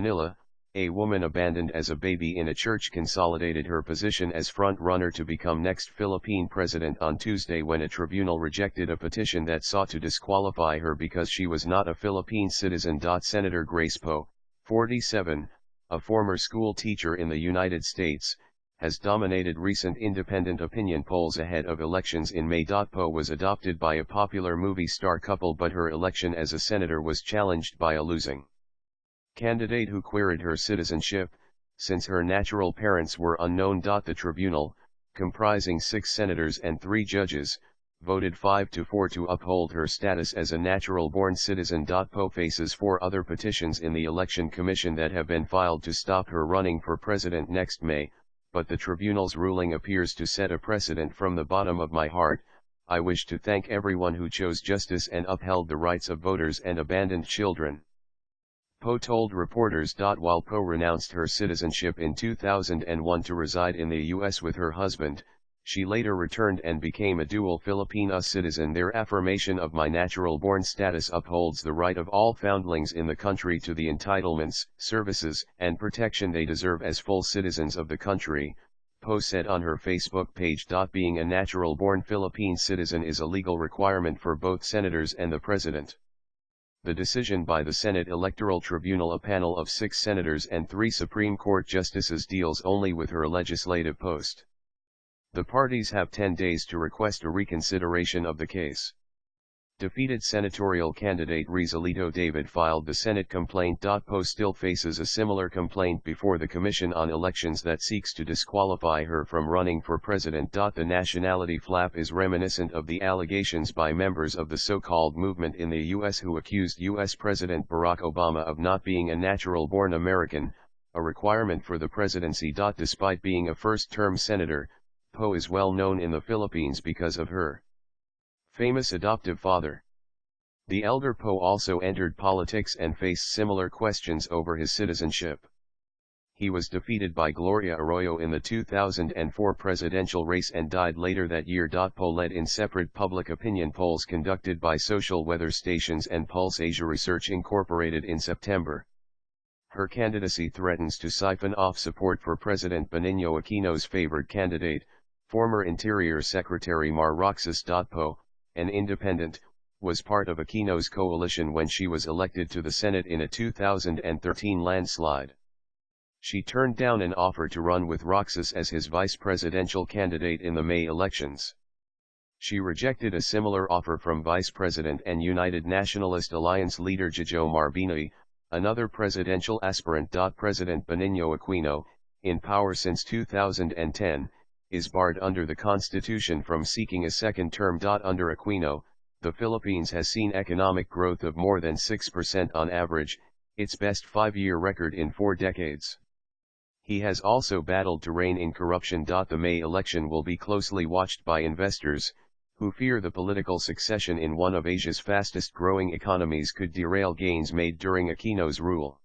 Manila, a woman abandoned as a baby in a church consolidated her position as front-runner to become next Philippine president on Tuesday when a tribunal rejected a petition that sought to disqualify her because she was not a Philippine citizen. Senator Grace Poe, 47, a former school teacher in the United States, has dominated recent independent opinion polls ahead of elections in May. Poe was adopted by a popular movie star couple, but her election as a senator was challenged by a losing candidate who queried her citizenship, since her natural parents were unknown. The tribunal, comprising 6 senators and 3 judges, voted 5-4 to uphold her status as a natural-born citizen. Poe faces 4 other petitions in the Election Commission that have been filed to stop her running for president next May, but the tribunal's ruling appears to set a precedent. From the bottom of my heart, I wish to thank everyone who chose justice and upheld the rights of voters and abandoned children, Poe told reporters. While Poe renounced her citizenship in 2001 to reside in the U.S. with her husband, she later returned and became a dual Filipina citizen. Their affirmation of my natural-born status upholds the right of all foundlings in the country to the entitlements, services, and protection they deserve as full citizens of the country, Poe said on her Facebook page. Being a natural-born Philippine citizen is a legal requirement for both senators and the president. The decision by the Senate Electoral Tribunal, a panel of 6 senators and 3 Supreme Court justices, deals only with her legislative post. The parties have 10 days to request a reconsideration of the case. Defeated senatorial candidate Rizalito David filed the Senate complaint. Poe still faces a similar complaint before the Commission on Elections that seeks to disqualify her from running for president. The nationality flap is reminiscent of the allegations by members of the so-called movement in the U.S. who accused U.S. President Barack Obama of not being a natural-born American, a requirement for the presidency. Despite being a first-term senator, Poe is well known in the Philippines because of her famous adoptive father. The elder Poe also entered politics and faced similar questions over his citizenship. He was defeated by Gloria Arroyo in the 2004 presidential race and died later that year. Poe led in separate public opinion polls conducted by social weather stations and Pulse Asia Research Incorporated in September. Her candidacy threatens to siphon off support for President Benigno Aquino's favored candidate, former Interior Secretary Mar Roxas. Poe, an independent, was part of Aquino's coalition when she was elected to the Senate in a 2013 landslide. She turned down an offer to run with Roxas as his vice presidential candidate in the May elections. She rejected a similar offer from Vice President and United Nationalist Alliance leader Jojo Marbinoy, another presidential aspirant. President Benigno Aquino, in power since 2010, is barred under the Constitution from seeking a second term. Under Aquino, the Philippines has seen economic growth of more than 6% on average, its best 5-year record in 4 decades. He has also battled to rein in corruption. The May election will be closely watched by investors, who fear the political succession in one of Asia's fastest growing economies could derail gains made during Aquino's rule.